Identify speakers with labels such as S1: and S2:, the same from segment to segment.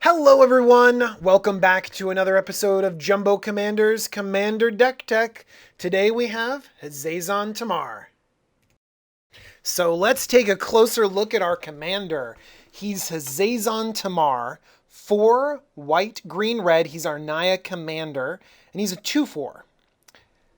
S1: Hello everyone! Welcome back to another episode of Jumbo Commander's Commander Deck Tech. Today we have Hazezon Tamar. So let's take a closer look at our commander. He's Hazezon Tamar, 4 white, green, red. He's our Naya commander, and he's a 2/4.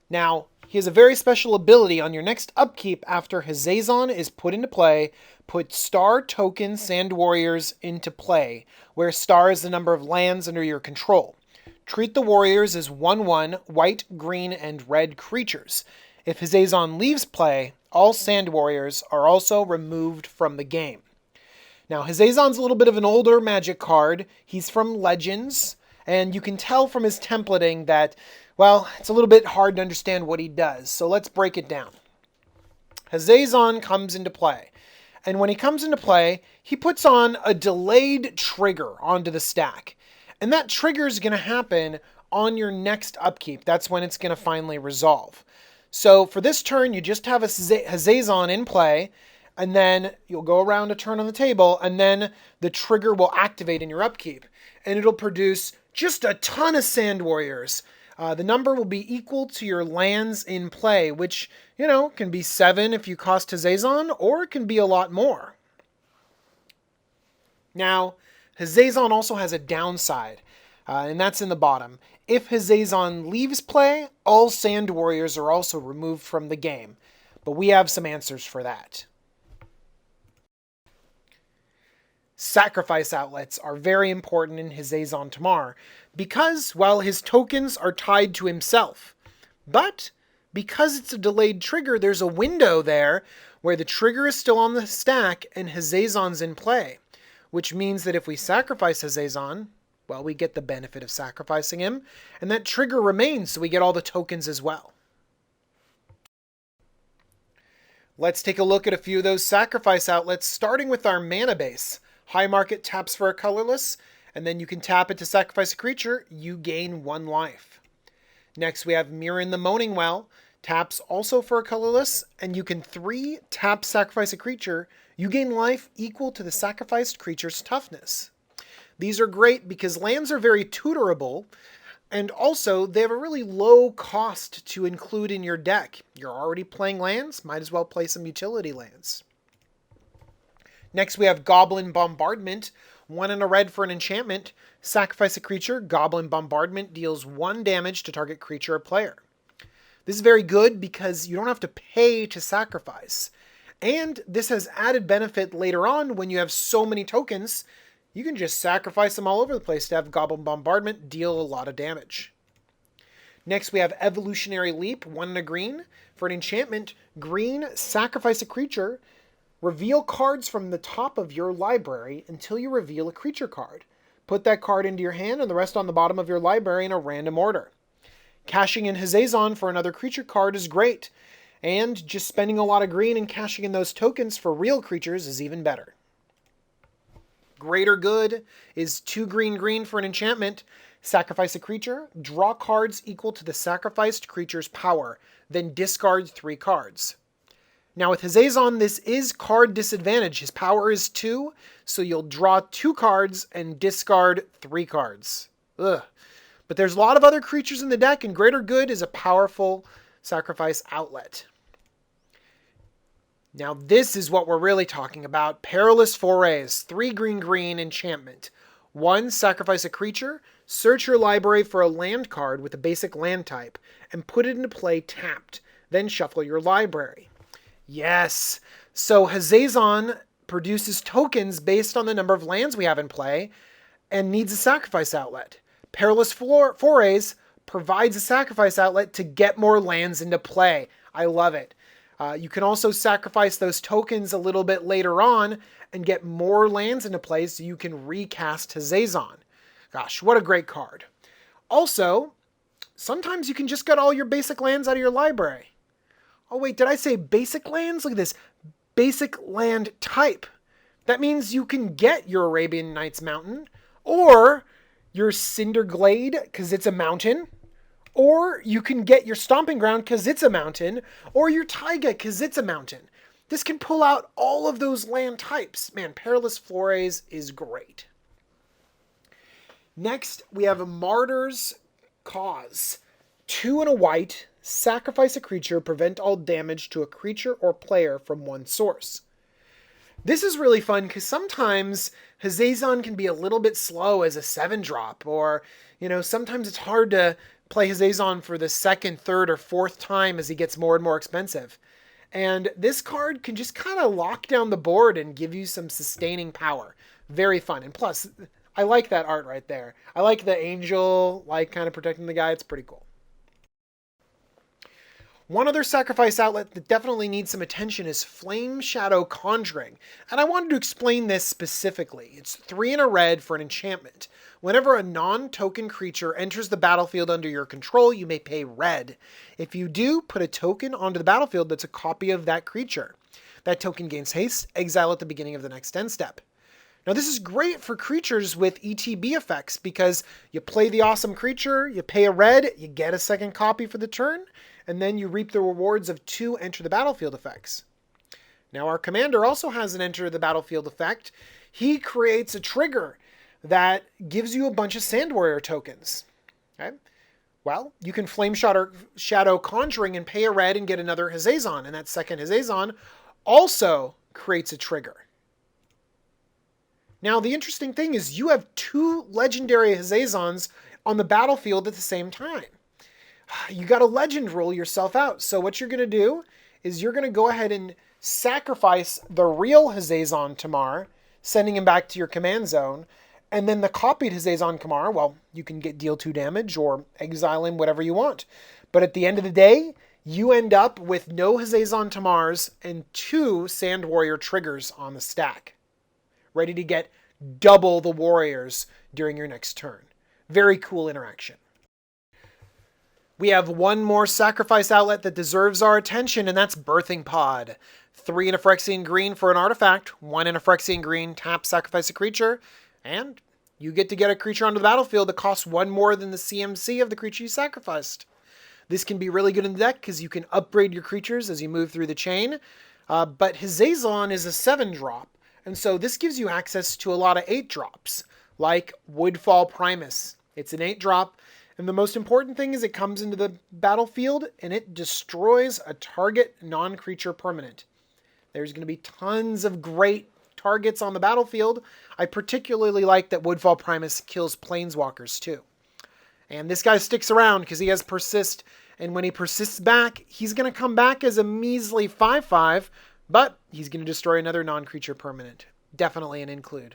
S1: Now, he has a very special ability on your next upkeep after Hazezon is put into play. Put star token Sand Warriors into play, where star is the number of lands under your control. Treat the warriors as 1/1 white, green, and red creatures. If Hazezon leaves play, all Sand Warriors are also removed from the game. Now, Hazezon's a little bit of an older Magic card. He's from Legends, and you can tell from his templating that, well, it's a little bit hard to understand what he does, so let's break it down. Hazezon comes into play. And when he comes into play, he puts on a delayed trigger onto the stack. And that trigger is going to happen on your next upkeep. That's when it's going to finally resolve. So for this turn, you just have a Hazezon in play, and then you'll go around a turn on the table, and then the trigger will activate in your upkeep. And it'll produce just a ton of Sand Warriors. The number will be equal to your lands in play, which, can be 7 if you cost Hazezon, or it can be a lot more. Now, Hazezon also has a downside, and that's in the bottom. If Hazezon leaves play, all Sand Warriors are also removed from the game, but we have some answers for that. Sacrifice outlets are very important in Hazezon Tamar because, well, his tokens are tied to himself. But because it's a delayed trigger, there's a window there where the trigger is still on the stack and Hazezon's in play, which means that if we sacrifice Hazezon, well, we get the benefit of sacrificing him, and that trigger remains, so we get all the tokens as well. Let's take a look at a few of those sacrifice outlets, starting with our mana base. High Market taps for a colorless, and then you can tap it to sacrifice a creature. You gain 1 life. Next, we have Mirren the Moaning Well. Taps also for a colorless, and you can 3 tap sacrifice a creature. You gain life equal to the sacrificed creature's toughness. These are great because lands are very tutorable, and also they have a really low cost to include in your deck. You're already playing lands, might as well play some utility lands. Next, we have Goblin Bombardment. 1 and a red for an enchantment. Sacrifice a creature. Goblin Bombardment deals 1 damage to target creature or player. This is very good because you don't have to pay to sacrifice. And this has added benefit later on when you have so many tokens. You can just sacrifice them all over the place to have Goblin Bombardment deal a lot of damage. Next, we have Evolutionary Leap. 1 and a green. For an enchantment, green, sacrifice a creature. Reveal cards from the top of your library until you reveal a creature card. Put that card into your hand and the rest on the bottom of your library in a random order. Cashing in Hazezon for another creature card is great, and just spending a lot of green and cashing in those tokens for real creatures is even better. Greater Good is 2 green for an enchantment. Sacrifice a creature, draw cards equal to the sacrificed creature's power, then discard 3 cards. Now with Hazezon, this is card disadvantage. His power is 2, so you'll draw 2 cards and discard 3 cards. Ugh. But there's a lot of other creatures in the deck, and Greater Good is a powerful sacrifice outlet. Now this is what we're really talking about. Perilous Forays, 3 green enchantment. 1, sacrifice a creature, search your library for a land card with a basic land type, and put it into play tapped. Then shuffle your library. Yes, so Hazezon produces tokens based on the number of lands we have in play and needs a sacrifice outlet. Perilous Forays provides a sacrifice outlet to get more lands into play. I love it. You can also sacrifice those tokens a little bit later on and get more lands into play so you can recast Hazezon. Gosh, what a great card. Also, sometimes you can just get all your basic lands out of your library. Oh wait, did I say basic lands? Look at this. Basic land type. That means you can get your Arabian Nights Mountain, or your Cinder Glade, because it's a mountain, or you can get your Stomping Ground because it's a mountain, or your Taiga because it's a mountain. This can pull out all of those land types. Man, Perilous Forays is great. Next, we have a Martyr's Cause. 2 and a white, sacrifice a creature, prevent all damage to a creature or player from one source. This is really fun because sometimes Hazezon can be a little bit slow as a 7-drop, or, sometimes it's hard to play Hazezon for the second, third, or fourth time as he gets more and more expensive. And this card can just kind of lock down the board and give you some sustaining power. Very fun. And plus, I like that art right there. I like the angel, kind of protecting the guy. It's pretty cool. One other sacrifice outlet that definitely needs some attention is Flame Shadow Conjuring. And I wanted to explain this specifically. It's 3 and a red for an enchantment. Whenever a non-token creature enters the battlefield under your control, you may pay red. If you do, put a token onto the battlefield that's a copy of that creature. That token gains haste, exile at the beginning of the next end step. Now this is great for creatures with ETB effects because you play the awesome creature, you pay a red, you get a second copy for the turn, and then you reap the rewards of 2 enter the battlefield effects. Now our commander also has an enter the battlefield effect. He creates a trigger that gives you a bunch of Sand Warrior tokens. Okay? Well, you can Flame Shadow Conjuring and pay a red and get another Hazezon, and that second Hazezon also creates a trigger. Now, the interesting thing is you have 2 legendary Hazezons on the battlefield at the same time. You got to legend roll yourself out. So what you're going to do is you're going to go ahead and sacrifice the real Hazezon Tamar, sending him back to your command zone. And then the copied Hazezon Tamar, well, you can deal 2 damage or exile him, whatever you want. But at the end of the day, you end up with no Hazezon Tamars and 2 Sand Warrior triggers on the stack, ready to get double the warriors during your next turn. Very cool interaction. We have one more sacrifice outlet that deserves our attention, and that's Birthing Pod. 3 in a Phyrexian green for an artifact, 1 in a Phyrexian green, tap, sacrifice a creature, and you get to get a creature onto the battlefield that costs 1 more than the CMC of the creature you sacrificed. This can be really good in the deck because you can upgrade your creatures as you move through the chain, but Hazezon is a 7-drop, and so this gives you access to a lot of 8-drops, like Woodfall Primus. It's an 8-drop, and the most important thing is it comes into the battlefield and it destroys a target non-creature permanent. There's going to be tons of great targets on the battlefield. I particularly like that Woodfall Primus kills planeswalkers too. And this guy sticks around because he has Persist, and when he persists back, he's going to come back as a measly 5/5, but he's going to destroy another non-creature permanent. Definitely an include.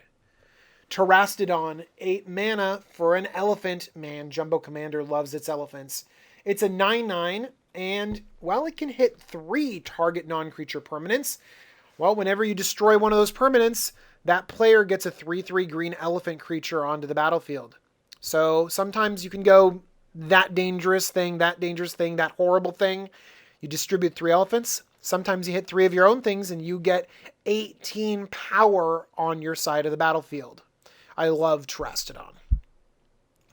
S1: Terastodon, 8 mana for an elephant. Man, Jumbo Commander loves its elephants. It's a 9/9, and while it can hit 3 target non-creature permanents, well, whenever you destroy one of those permanents, that player gets a 3/3 green elephant creature onto the battlefield. So sometimes you can go that dangerous thing, that horrible thing. You distribute 3 elephants. Sometimes you hit 3 of your own things and you get 18 power on your side of the battlefield. I love Terastodon.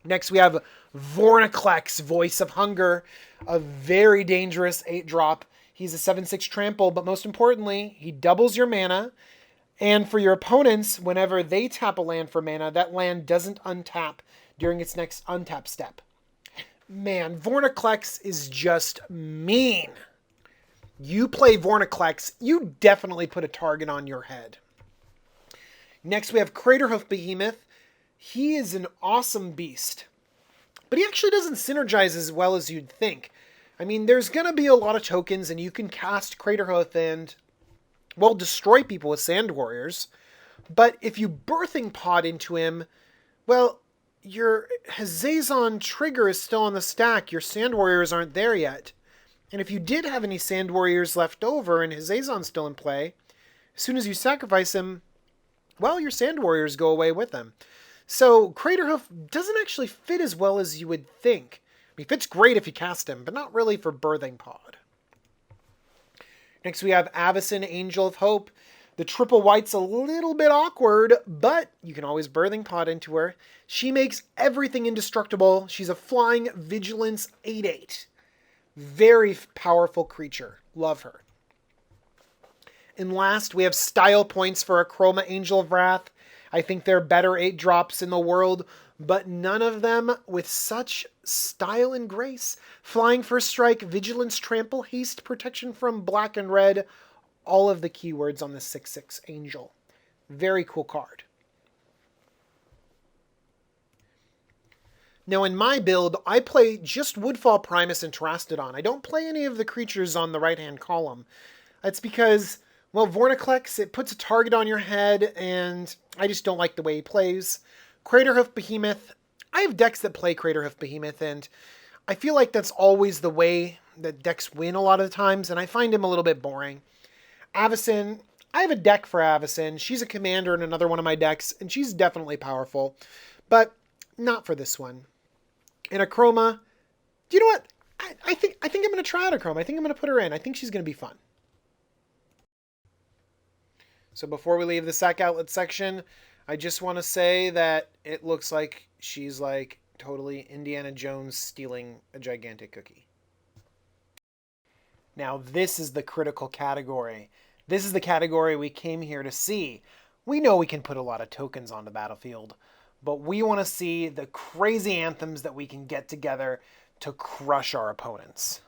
S1: Next we have Vorna Clecs, Voice of Hunger, a very dangerous 8-drop. He's a 7/6 trample, but most importantly, he doubles your mana. And for your opponents, whenever they tap a land for mana, that land doesn't untap during its next untap step. Man, Vorna Clecs is just mean. You play Vorna Clecs, you definitely put a target on your head. Next we have Craterhoof Behemoth. He is an awesome beast, but he actually doesn't synergize as well as you'd think. I mean, there's going to be a lot of tokens, and you can cast Craterhoof and, well, destroy people with Sand Warriors. But if you Birthing Pod into him, well, your Hazezon trigger is still on the stack. Your Sand Warriors aren't there yet. And if you did have any Sand Warriors left over and Hazezon's still in play, as soon as you sacrifice him, well, your Sand Warriors go away with them. So Craterhoof doesn't actually fit as well as you would think. He fits great if you cast him, but not really for Birthing Pod. Next we have Avacyn, Angel of Hope. The triple white's a little bit awkward, but you can always Birthing Pod into her. She makes everything indestructible. She's a flying vigilance 8/8. Very powerful creature. Love her. And last, we have style points for a Chroma Angel of Wrath. I think they're better 8-drops in the world, but none of them with such style and grace. Flying First Strike, Vigilance, Trample, Haste, Protection from black and red. All of the keywords on the 6/6 Angel. Very cool card. Now in my build, I play just Woodfall, Primus, and Terastodon. I don't play any of the creatures on the right-hand column. That's because, well, Vorna Clecs, it puts a target on your head, and I just don't like the way he plays. Craterhoof Behemoth, I have decks that play Craterhoof Behemoth, and I feel like that's always the way that decks win a lot of the times, and I find him a little bit boring. Avacyn, I have a deck for Avacyn. She's a commander in another one of my decks, and she's definitely powerful, but not for this one. And Achroma, you know what? I think I'm going to try out Achroma. I think I'm going to put her in. I think she's going to be fun. So before we leave the sack outlet section, I just want to say that it looks like she's like totally Indiana Jones stealing a gigantic cookie. Now this is the critical category. This is the category we came here to see. We know we can put a lot of tokens on the battlefield, but we want to see the crazy anthems that we can get together to crush our opponents.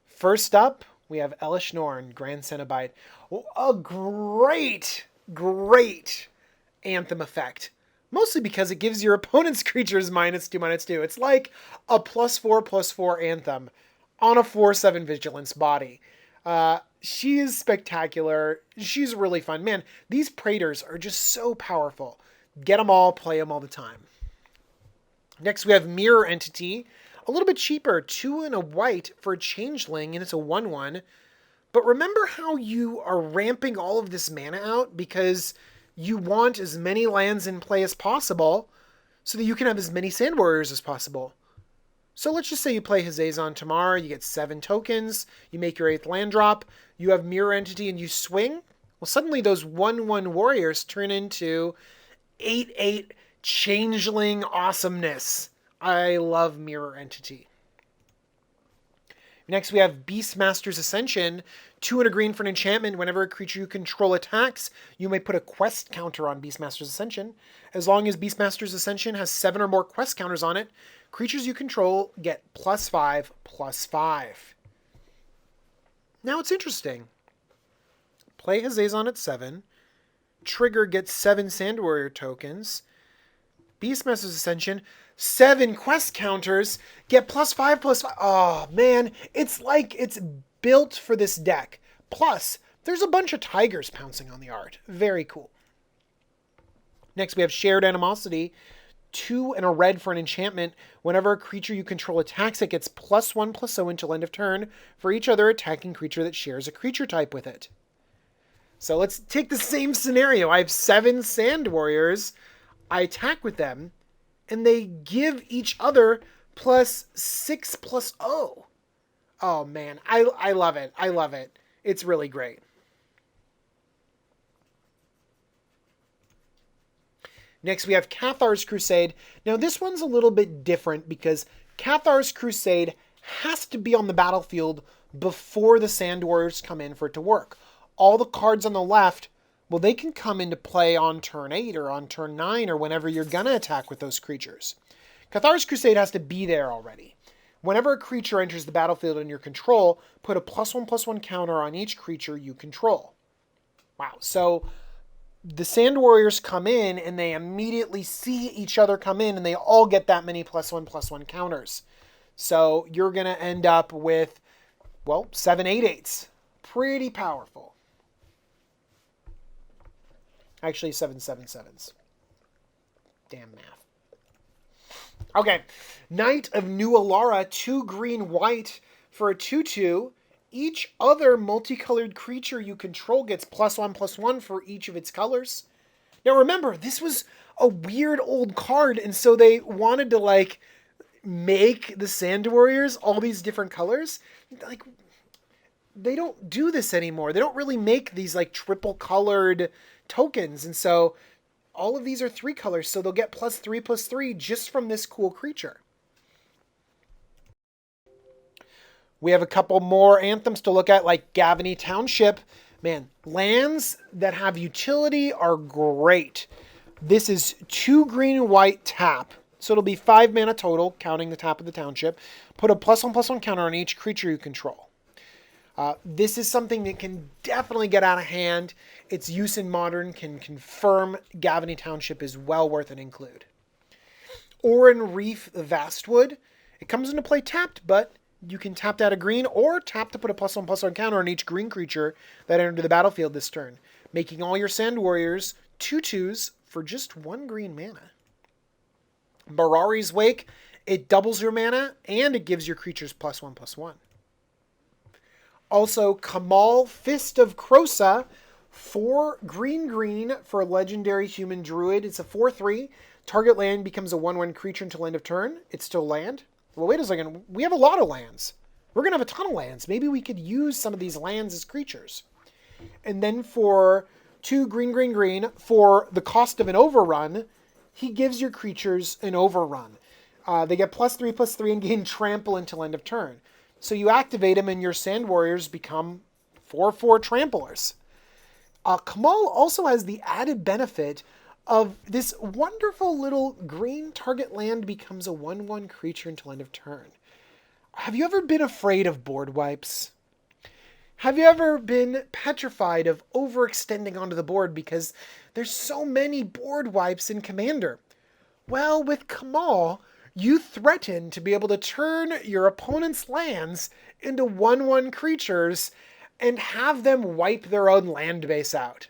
S1: First up, we have Elish Norn, Grand Cenobite. A great anthem effect. Mostly because it gives your opponent's creatures -2/-2. It's like a +4/+4 anthem on a 4/7 vigilance body. She is spectacular. She's really fun. Man, these Praetors are just so powerful. Get them all, play them all the time. Next, we have Mirror Entity. A little bit cheaper, 2 and a white for a changeling, and it's a 1/1. But remember how you are ramping all of this mana out because you want as many lands in play as possible so that you can have as many Sand Warriors as possible. So let's just say you play Hazezon Tamar, you get 7 tokens, you make your 8th land drop, you have Mirror Entity and you swing. Well, suddenly those 1/1 warriors turn into 8/8 changeling awesomeness. I love Mirror Entity. Next we have Beastmasters Ascension. 2 and a green for an enchantment. Whenever a creature you control attacks, you may put a quest counter on Beastmasters Ascension. As long as Beastmasters Ascension has 7 or more quest counters on it, creatures you control get +5/+5. Now it's interesting. Play Hazezon at 7. Trigger gets 7 Sand Warrior tokens. Beastmasters Ascension, 7 quest counters, get +5/+5. Oh, man. It's like it's built for this deck. Plus, there's a bunch of tigers pouncing on the art. Very cool. Next, we have Shared Animosity. 2 and a red for an enchantment. Whenever a creature you control attacks, it gets +1/+0 until end of turn for each other attacking creature that shares a creature type with it. So let's take the same scenario. I have 7 Sand Warriors. I attack with them, and they give each other +6/+0. Oh, man. I love it. I love it. It's really great. Next, we have Cathars Crusade. Now, this one's a little bit different because Cathars Crusade has to be on the battlefield before the Sand Warriors come in for it to work. All the cards on the left, well, they can come into play on turn 8 or on turn 9 or whenever you're going to attack with those creatures. Cathars Crusade has to be there already. Whenever a creature enters the battlefield in your control, put a +1/+1 counter on each creature you control. Wow. So the Sand Warriors come in and they immediately see each other come in and they all get that many +1/+1 counters. So you're going to end up with, well, 7 8/8s. Pretty powerful. Actually, 7 7/7s. Damn math. Okay. Knight of New Alara, 2 green white for a 2/2. Each other multicolored creature you control gets +1/+1 for each of its colors. Now remember, this was a weird old card, and so they wanted to like make the Sand Warriors all these different colors. Like, they don't do this anymore. They don't really make these like triple colored tokens, and so all of these are 3 colors, so they'll get +3/+3 just from this cool creature. We have a couple more anthems to look at, like Gavany Township. Man, lands that have utility are great. This is 2 green and white tap. So it'll be 5 mana total, counting the tap of the township. Put a +1/+1 counter on each creature you control. This is something that can definitely get out of hand. Its use in Modern can confirm Gahiji Township is well worth an include. Oran Reef the Vastwood. It comes into play tapped, but you can tap to add a green or tap to put a +1/+1 counter on each green creature that entered the battlefield this turn, making all your Sand Warriors 2/2s for just 1 green mana. Barari's Wake. It doubles your mana and it gives your creatures +1/+1. Also, Kamal Fist of Krosa, 4 green for a legendary human druid. It's a 4/3. Target land becomes a 1/1 creature until end of turn. It's still land. Well, wait a second. We have a lot of lands. We're going to have a ton of lands. Maybe we could use some of these lands as creatures. And then for 2 green, for the cost of an overrun, he gives your creatures an overrun. They get +3/+3 and gain trample until end of turn. So you activate them and your Sand Warriors become 4/4 tramplers. Kamal also has the added benefit of this wonderful little green target land becomes a 1/1 creature until end of turn. Have you ever been afraid of board wipes? Have you ever been petrified of overextending onto the board because there's so many board wipes in Commander? Well, with Kamal, you threaten to be able to turn your opponent's lands into 1/1 creatures and have them wipe their own land base out.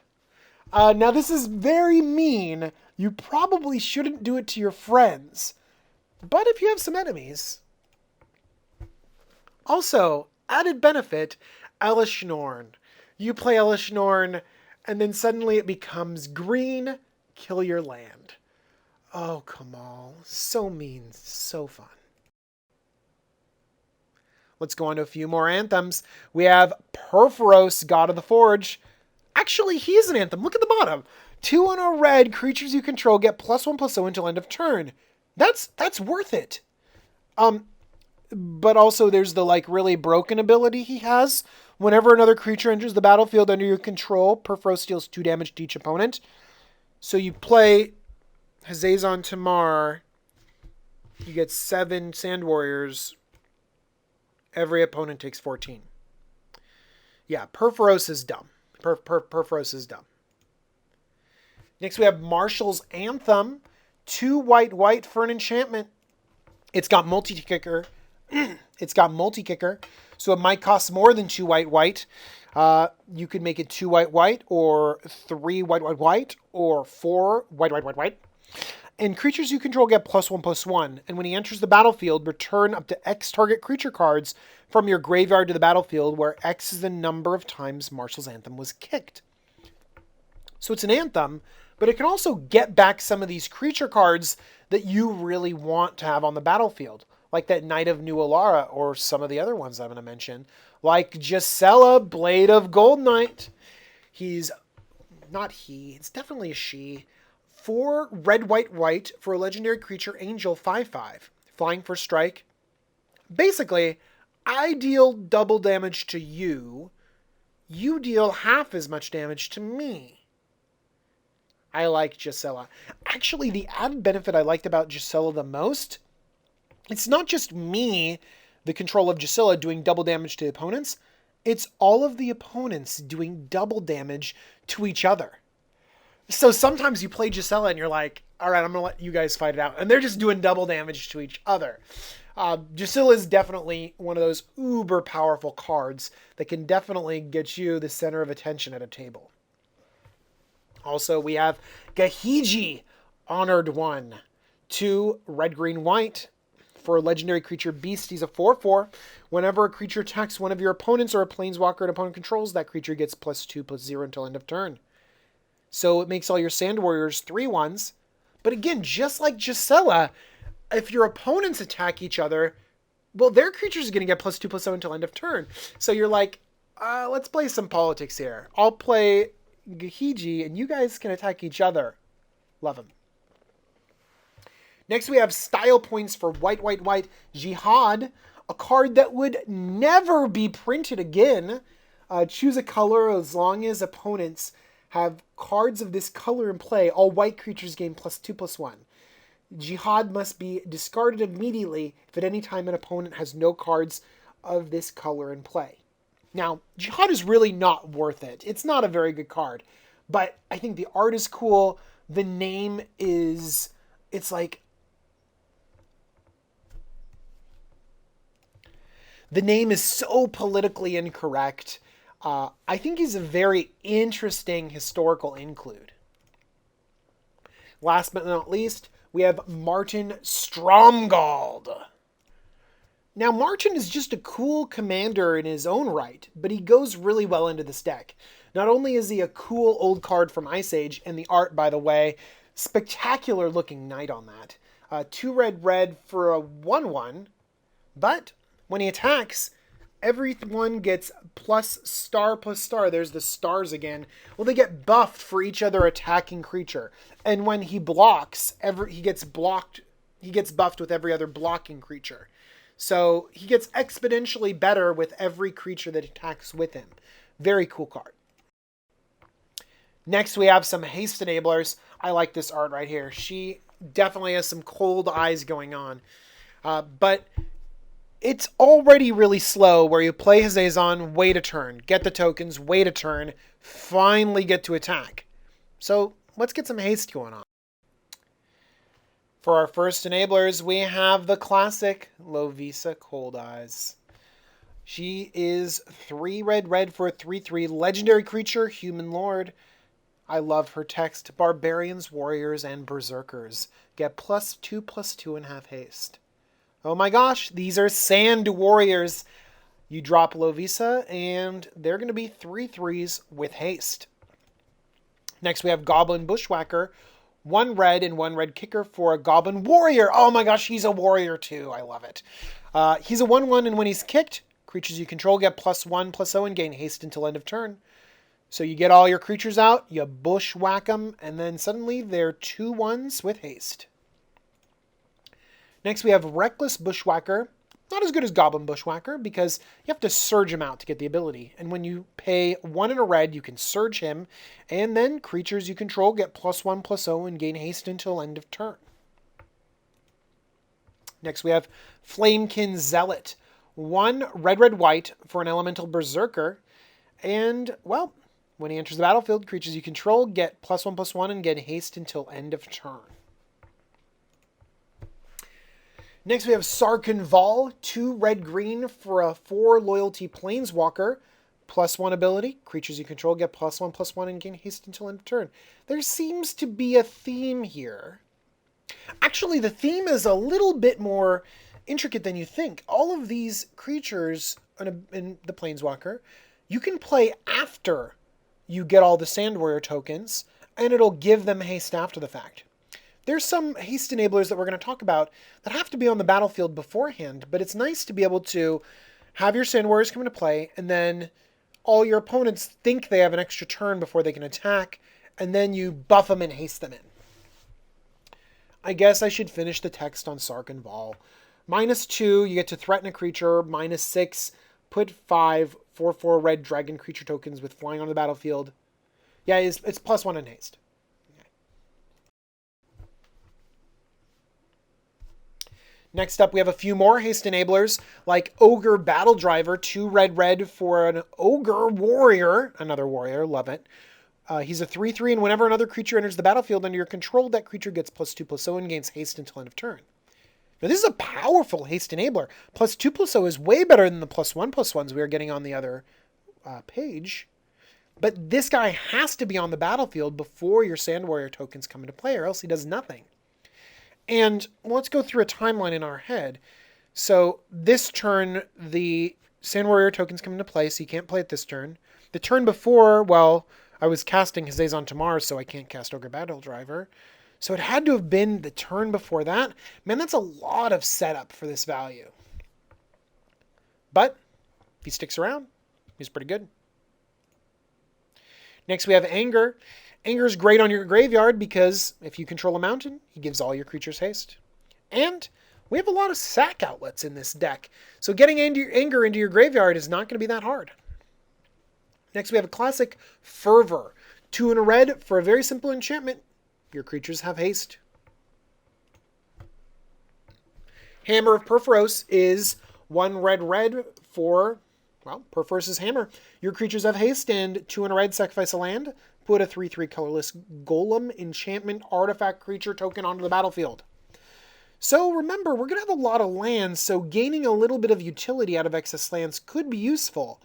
S1: Now, this is very mean. You probably shouldn't do it to your friends. But if you have some enemies. Also, added benefit, Elishnorn. You play Elishnorn, and then suddenly it becomes green, kill your land. Oh, Kamal. So mean, so fun. Let's go on to a few more anthems. We have Perforos, God of the Forge. Actually, he is an anthem. Look at the bottom. 2 on a red, creatures you control get +1/+0 until end of turn. That's worth it. But also there's the really broken ability he has. Whenever another creature enters the battlefield under your control, Perforos deals 2 damage to each opponent. So you play Hazezon Tamar, you get 7 Sand Warriors. Every opponent takes 14. Yeah, Perforos is dumb. Perforos is dumb. Next we have Marshall's Anthem. 2 white for an enchantment. It's got multi-kicker. So it might cost more than 2 white. You could make it 2 white, or 3 white, or 4 white. And creatures you control get +1/+1. And when he enters the battlefield, return up to X target creature cards from your graveyard to the battlefield, where X is the number of times Marshall's Anthem was kicked. So it's an anthem, but it can also get back some of these creature cards that you really want to have on the battlefield. Like that Knight of New Alara, or some of the other ones I'm going to mention. Like Gisela, Blade of Gold Knight. It's definitely a she. 4 red, white for a legendary creature, Angel, 5/5. Flying for strike. Basically, I deal double damage to you. You deal half as much damage to me. I like Gisela. Actually, the added benefit I liked about Gisela the most, it's not just me, the control of Gisela, doing double damage to opponents. It's all of the opponents doing double damage to each other. So sometimes you play Gisela and you're like, all right, I'm going to let you guys fight it out. And they're just doing double damage to each other. Gisela is definitely one of those uber powerful cards that can definitely get you the center of attention at a table. Also, we have Gahiji, Honored One. 2 red, white. For a legendary creature beast, he's a 4/4. Whenever a creature attacks one of your opponents or a planeswalker an opponent controls, that creature gets +2/+0 until end of turn. So it makes all your Sand Warriors 3/1s. But again, just like Gisela, if your opponents attack each other, well, their creatures are going to get +2/+0 until end of turn. So you're like, let's play some politics here. I'll play Gahiji, and you guys can attack each other. Love him. Next, we have style points for white. Jihad, a card that would never be printed again. Choose a color as long as opponents have cards of this color in play. All white creatures gain +2/+1. Jihad must be discarded immediately if at any time an opponent has no cards of this color in play. Now, Jihad is really not worth it. It's not a very good card, but I think the art is cool. The name is, it's like, the name is so politically incorrect. I think he's a very interesting historical include. Last but not least, we have Martin Stromgald. Now, Martin is just a cool commander in his own right, but he goes really well into this deck. Not only is he a cool old card from Ice Age, and the art, by the way, spectacular looking knight on that. 2 red for a 1/1, but when he attacks, everyone gets +star. There's the stars again. Well, they get buffed for each other attacking creature. And when he blocks, he gets buffed with every other blocking creature. So he gets exponentially better with every creature that attacks with him. Very cool card. Next, we have some Haste Enablers. I like this art right here. She definitely has some cold eyes going on. But it's already really slow where you play Hazezon, wait a turn, get the tokens, wait a turn, finally get to attack. So let's get some haste going on. For our first enablers, we have the classic Lovisa Cold Eyes. She is 3 red for a 3/3 legendary creature, human lord. I love her text. Barbarians, warriors, and berserkers get +2/+2 and have haste. Oh my gosh, these are sand warriors. You drop Lovisa, and they're going to be 3/3s with haste. Next, we have Goblin Bushwhacker. 1 red and 1 red kicker for a Goblin Warrior. Oh my gosh, he's a warrior too. I love it. He's a 1/1, and when he's kicked, creatures you control get +1/+0 and gain haste until end of turn. So you get all your creatures out, you bushwhack them, and then suddenly they're 2/1s with haste. Next, we have Reckless Bushwhacker. Not as good as Goblin Bushwhacker because you have to surge him out to get the ability. And when you pay 1 and a red, you can surge him. And then creatures you control get +1/+0 and gain haste until end of turn. Next, we have Flamekin Zealot. 1 red, for an elemental berserker. And, well, when he enters the battlefield, creatures you control get +1/+1 and get haste until end of turn. Next, we have Sark and Vol, 2 red for a 4 loyalty planeswalker, +1 ability. Creatures you control get +1/+1 and gain haste until end of turn. There seems to be a theme here. Actually, the theme is a little bit more intricate than you think. All of these creatures in the planeswalker, you can play after you get all the Sand Warrior tokens, and it'll give them haste after the fact. There's some haste enablers that we're going to talk about that have to be on the battlefield beforehand, but it's nice to be able to have your Sand Warriors come into play, and then all your opponents think they have an extra turn before they can attack, and then you buff them and haste them in. I guess I should finish the text on Sark and Vol. -2, you get to threaten a creature. -6, put 5 4/4 red dragon creature tokens with flying on the battlefield. Yeah, it's +1 in haste. Next up, we have a few more haste enablers, like Ogre Battle Driver, 2 red for an Ogre Warrior. Another warrior, love it. He's a 3/3, and whenever another creature enters the battlefield under your control, that creature gets +2/+0 and gains haste until end of turn. Now, this is a powerful haste enabler. +2/+0 is way better than the +1/+1s we are getting on the other page. But this guy has to be on the battlefield before your Sand Warrior tokens come into play, or else he does nothing. And let's go through a timeline in our head. So this turn, the Sand Warrior tokens come into play, so you can't play it this turn. The turn before, well, I was casting Hazezon Tamar, so I can't cast Ogre Battle Driver. So it had to have been the turn before that. Man, that's a lot of setup for this value. But if he sticks around, he's pretty good. Next, we have Anger. Anger is great on your graveyard because if you control a mountain, he gives all your creatures haste. And we have a lot of sack outlets in this deck. So getting Anger into your graveyard is not going to be that hard. Next, we have a classic Fervor. 2 and a red for a very simple enchantment. Your creatures have haste. Hammer of Perforos is 1 red for, well, Perforos' Hammer. Your creatures have haste, and 2 and a red, sacrifice a land. Put a 3/3 colorless Golem enchantment artifact creature token onto the battlefield. So remember, we're going to have a lot of lands, so gaining a little bit of utility out of excess lands could be useful.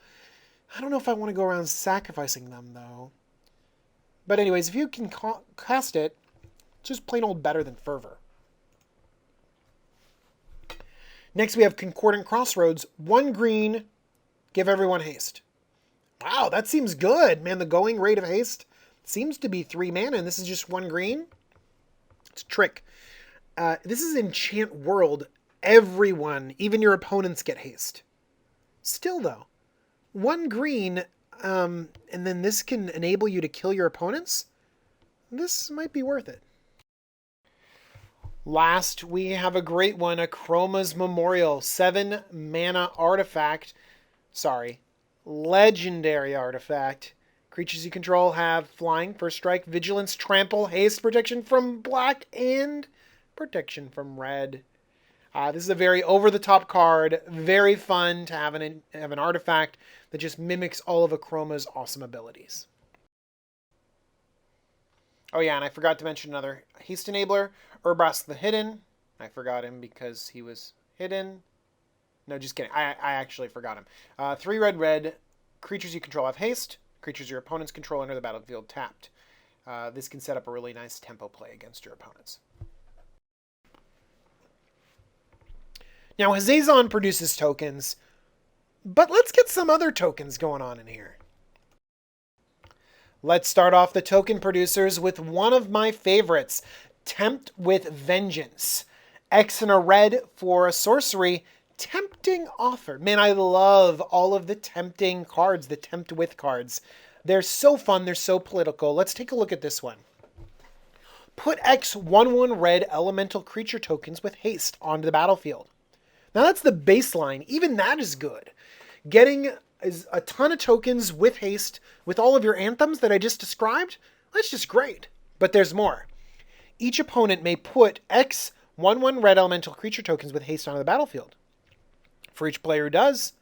S1: I don't know if I want to go around sacrificing them, though. But anyways, if you can cast it, it's just plain old better than Fervor. Next, we have Concordant Crossroads. 1 green, give everyone haste. Wow, that seems good. Man, the going rate of haste seems to be 3 mana, and this is just 1 green. It's a trick. This is Enchant World. Everyone, even your opponents, get haste. Still, though, 1 green, and then this can enable you to kill your opponents? This might be worth it. Last, we have a great one, Akroma's Memorial. 7 mana artifact. Sorry, legendary artifact. Creatures you control have flying, first strike, vigilance, trample, haste, protection from black, and protection from red. This is a very over-the-top card. Very fun to have an artifact that just mimics all of Akroma's awesome abilities. Oh yeah, and I forgot to mention another Haste Enabler, Urbas the Hidden. I forgot him because he was hidden. No, just kidding. I actually forgot him. 3 red. Creatures you control have haste. Creatures your opponents control enter the battlefield tapped. This can set up a really nice tempo play against your opponents. Now, Hazezon produces tokens, but let's get some other tokens going on in here. Let's start off the token producers with one of my favorites, Tempt with Vengeance. X and a red for a sorcery, Tempting Offer. Man, I love all of the tempting cards, the Tempt with cards. They're so fun, they're so political. Let's take a look at this one. Put X 1/1 red elemental creature tokens with haste onto the battlefield. Now that's the baseline. Even that is good. Getting a ton of tokens with haste with all of your anthems that I just described, that's just great. But there's more. Each opponent may put X 1/1 red elemental creature tokens with haste onto the battlefield. For each player who does,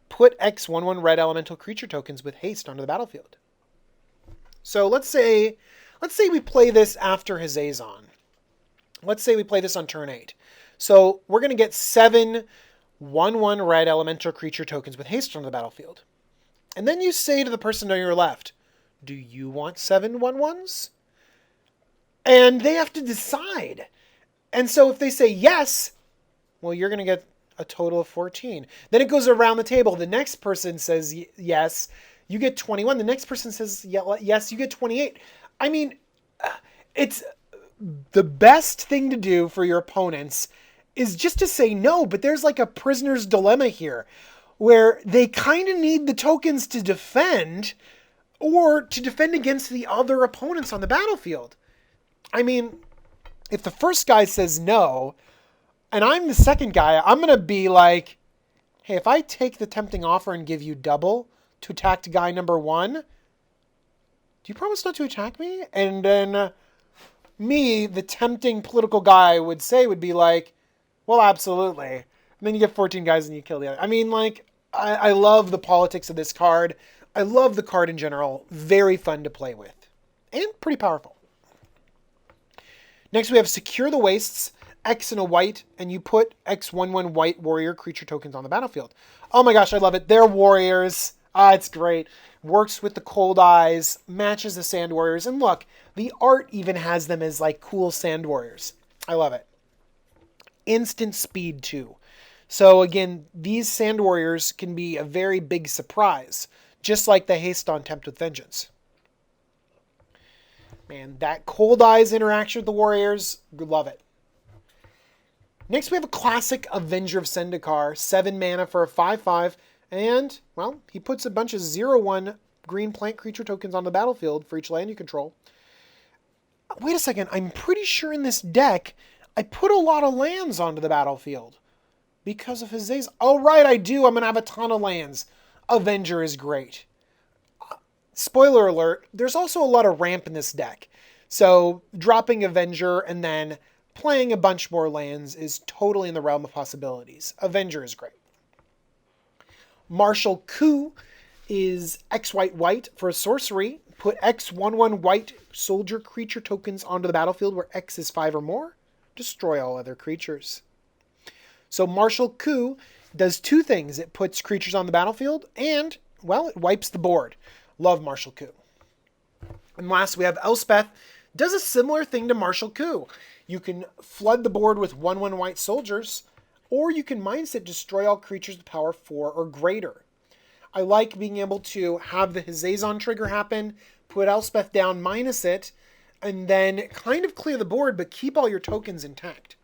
S1: put X 1/1 red elemental creature tokens with haste onto the battlefield. So let's say we play this after Hazezon. Let's say we play this on turn 8. So we're going to get 7 1/1 red elemental creature tokens with haste on the battlefield. And then you say to the person on your left, do you want 7 1/1s? And they have to decide. And so if they say yes, well, you're going to get a total of 14. Then it goes around the table. The next person says yes, you get 21. The next person says yes, you get 28. I mean, it's the best thing to do for your opponents is just to say no, but there's like a prisoner's dilemma here where they kind of need the tokens to defend or to defend against the other opponents on the battlefield. I mean, if the first guy says no and I'm the second guy, I'm going to be like, hey, if I take the tempting offer and give you double to attack guy number 1, do you promise not to attack me? And then me, the tempting political guy would be like, well, absolutely. And then you get 14 guys and you kill the other. I mean, like, I love the politics of this card. I love the card in general. Very fun to play with. And pretty powerful. Next, we have Secure the Wastes, X and a white, and you put X 1/1 white warrior creature tokens on the battlefield. Oh my gosh, I love it. They're warriors. It's great. Works with the cold eyes, matches the sand warriors. And look, the art even has them as like cool sand warriors. I love it. Instant speed too. So again, these sand warriors can be a very big surprise, just like the haste on Tempt with Vengeance. Man, that cold eyes interaction with the warriors, love it. Next we have a classic Avenger of Sin Dakar, 7 mana for a 5/5, and, well, he puts a bunch of 0/1 green plant creature tokens on the battlefield for each land you control. Wait a second, I'm pretty sure in this deck I put a lot of lands onto the battlefield because of Hazezon. Oh, right, I do. I'm going to have a ton of lands. Avenger is great. Spoiler alert, there's also a lot of ramp in this deck. So dropping Avenger and then playing a bunch more lands is totally in the realm of possibilities. Avenger is great. Martial Coup is X white white for a sorcery. Put X 1/1 white soldier creature tokens onto the battlefield where X is 5 or more. Destroy all other creatures. So Martial Coup does two things. It puts creatures on the battlefield and, well, it wipes the board. Love Martial Coup. And last we have Elspeth. Does a similar thing to Martial Coup. You can flood the board with 1/1 white soldiers, or you can mindset destroy all creatures with power 4 or greater. I like being able to have the Hazezon trigger happen, put Elspeth down, minus it, and then kind of clear the board, but keep all your tokens intact.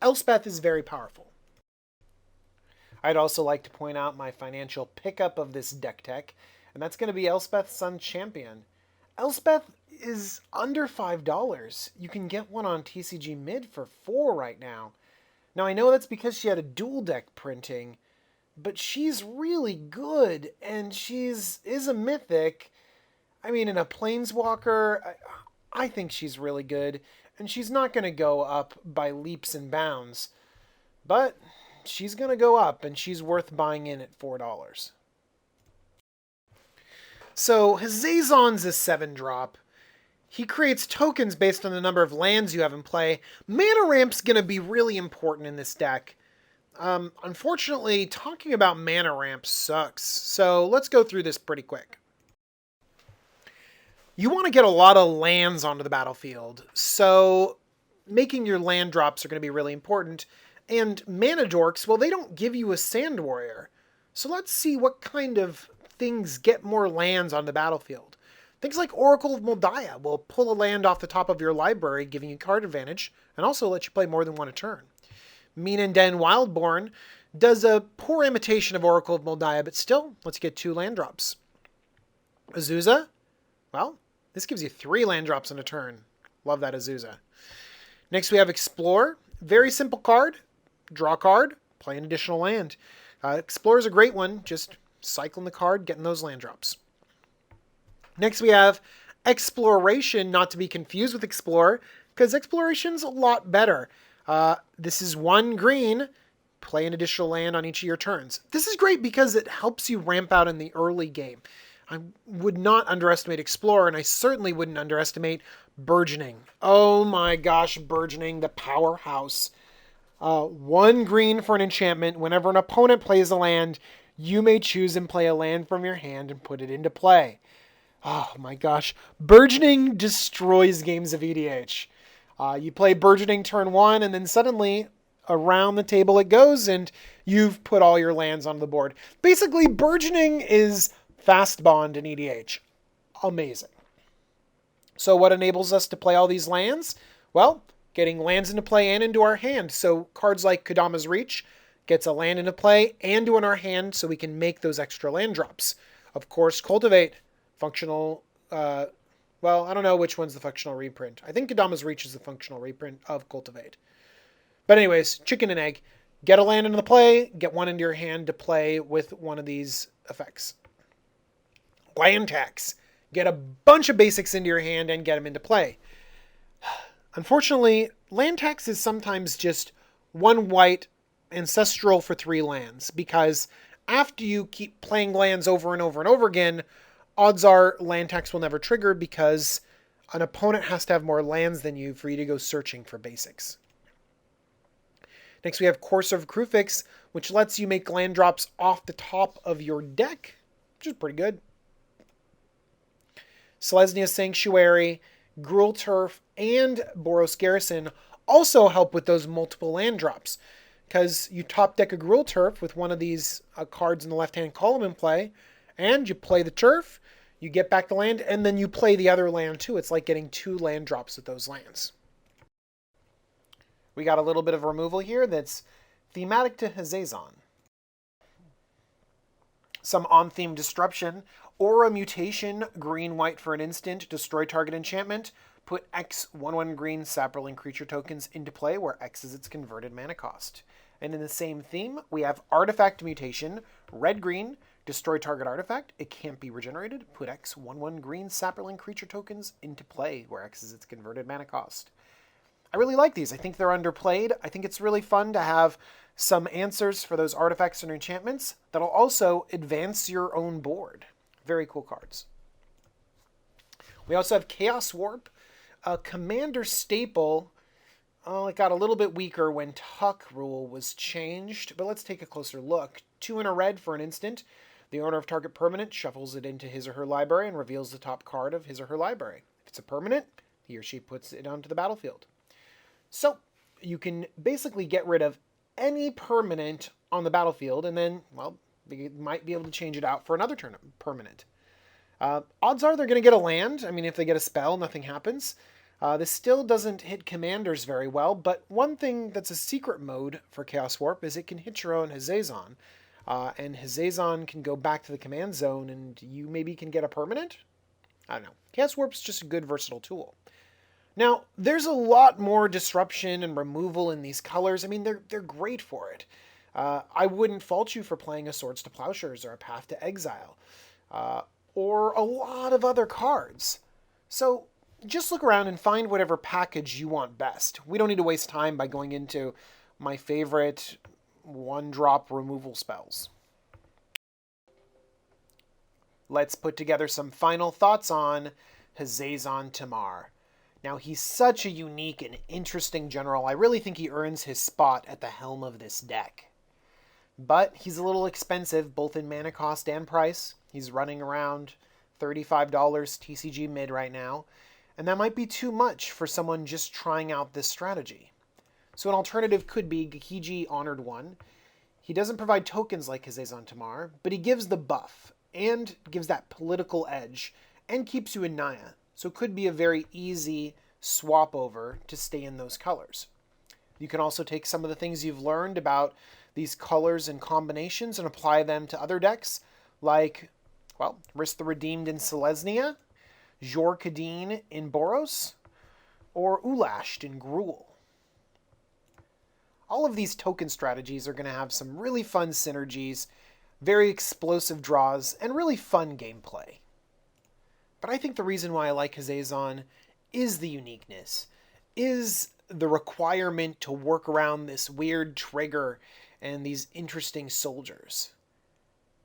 S1: Elspeth is very powerful. I'd also like to point out my financial pickup of this deck tech, and that's going to be Elspeth Sun Champion. Elspeth is under $5. You can get one on TCG Mid for $4 right now. Now, I know that's because she had a dual deck printing, but she's really good, and is a mythic. I mean, in a Planeswalker, I think she's really good, and she's not going to go up by leaps and bounds, but she's going to go up, and she's worth buying in at $4. So, Hazezon's a 7-drop. He creates tokens based on the number of lands you have in play. Mana Ramp's going to be really important in this deck. Unfortunately, talking about Mana Ramp sucks, so let's go through this pretty quick. You want to get a lot of lands onto the battlefield, so making your land drops are going to be really important. And Mana Dorks, well, they don't give you a Sand Warrior. So let's see what kind of things get more lands on the battlefield. Things like Oracle of Moldiah will pull a land off the top of your library, giving you card advantage, and also let you play more than one a turn. Mean Den Wildborn does a poor imitation of Oracle of Moldiah, but still lets you get 2 land drops. Azusa, well, this gives you 3 land drops in a turn. Love that Azusa. Next we have Explore. Very simple card. Draw card, play an additional land. Explore is a great one. Just cycling the card, getting those land drops. Next we have Exploration, not to be confused with Explore, because Exploration's a lot better. This is 1 green, play an additional land on each of your turns. This is great because it helps you ramp out in the early game. I would not underestimate Explore, and I certainly wouldn't underestimate Burgeoning. Oh my gosh, Burgeoning, the powerhouse. 1 green for an enchantment. Whenever an opponent plays a land, you may choose and play a land from your hand and put it into play. Oh my gosh. Burgeoning destroys games of EDH. You play Burgeoning turn 1, and then suddenly around the table it goes, and you've put all your lands on the board. Basically, Burgeoning is fast bond in EDH. Amazing. So what enables us to play all these lands? Well, getting lands into play and into our hand. So cards like Kodama's Reach gets a land into play and in our hand so we can make those extra land drops. Of course, Cultivate, functional, well, I don't know which one's the functional reprint. I think Kodama's Reach is the functional reprint of Cultivate. But anyways, chicken and egg. Get a land into the play, get one into your hand to play with one of these effects. Land tax. Get a bunch of basics into your hand and get them into play. Unfortunately, land tax is sometimes just 1 white ancestral for 3 lands, because after you keep playing lands over and over and over again, odds are land tax will never trigger because an opponent has to have more lands than you for you to go searching for basics. Next we have Courser of Kruphix, which lets you make land drops off the top of your deck, which is pretty good. Selesnya Sanctuary, Gruul Turf, and Boros Garrison also help with those multiple land drops, because you top deck a Gruul Turf with one of these cards in the left-hand column in play, and you play the turf, you get back the land, and then you play the other land too. It's like getting 2 land drops with those lands. We got a little bit of removal here that's thematic to Hazezon. Some on-theme disruption. Aura Mutation, green-white for an instant, destroy target enchantment. Put X 1/1 green Saproling creature tokens into play where X is its converted mana cost. And in the same theme, we have Artifact Mutation, red-green, Destroy target artifact. It can't be regenerated. Put X 1/1 green sapperling creature tokens into play, where X is its converted mana cost. I really like these. I think they're underplayed. I think it's really fun to have some answers for those artifacts and enchantments that'll also advance your own board. Very cool cards. We also have Chaos Warp, a commander staple. Oh, it got a little bit weaker when Tuck rule was changed, but let's take a closer look. 2 in a red for an instant. The owner of target permanent shuffles it into his or her library and reveals the top card of his or her library. If it's a permanent, he or she puts it onto the battlefield. So you can basically get rid of any permanent on the battlefield, and then, well, you might be able to change it out for another permanent. Odds are they're going to get a land. I mean, if they get a spell, nothing happens. This still doesn't hit commanders very well, but one thing that's a secret mode for Chaos Warp is it can hit your own Hazezon. And Hazezon can go back to the command zone, and you maybe can get a permanent? I don't know. Chaos Warp's just a good versatile tool. Now, there's a lot more disruption and removal in these colors. I mean, they're great for it. I wouldn't fault you for playing a Swords to Plowshares or a Path to Exile, or a lot of other cards. So just look around and find whatever package you want best. We don't need to waste time by going into my favorite one-drop removal spells. Let's put together some final thoughts on Hazezon Tamar. Now, he's such a unique and interesting general. I really think he earns his spot at the helm of this deck. But he's a little expensive, both in mana cost and price. He's running around $35 TCG mid right now, and that might be too much for someone just trying out this strategy. So an alternative could be Gahiji Honored One. He doesn't provide tokens like Hazezon Tamar, but he gives the buff, and gives that political edge, and keeps you in Naya. So it could be a very easy swap over to stay in those colors. You can also take some of the things you've learned about these colors and combinations and apply them to other decks, like, well, Risk the Redeemed in Selesnya, Jor Kadeen in Boros, or Ulashed in Gruul. All of these token strategies are going to have some really fun synergies, very explosive draws, and really fun gameplay. But I think the reason why I like Hazezon is the uniqueness, is the requirement to work around this weird trigger and these interesting soldiers.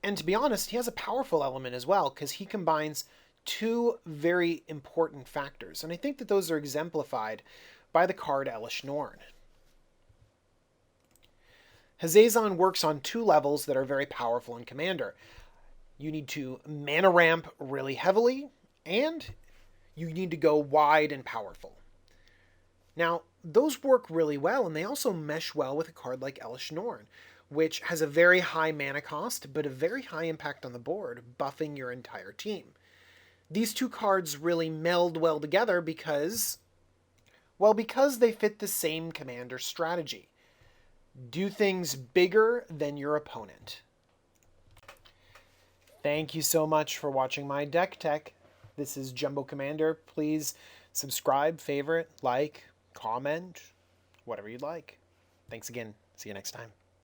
S1: And to be honest, he has a powerful element as well, because he combines 2 very important factors. And I think that those are exemplified by the card Elesh Norn. Hazezon works on 2 levels that are very powerful in Commander. You need to mana ramp really heavily, and you need to go wide and powerful. Now, those work really well, and they also mesh well with a card like Elesh Norn, which has a very high mana cost, but a very high impact on the board, buffing your entire team. These 2 cards really meld well together because they fit the same commander strategy. Do things bigger than your opponent. Thank you so much for watching my deck tech. This is Jumbo Commander. Please subscribe, favorite, like, comment, whatever you'd like. Thanks again. See you next time.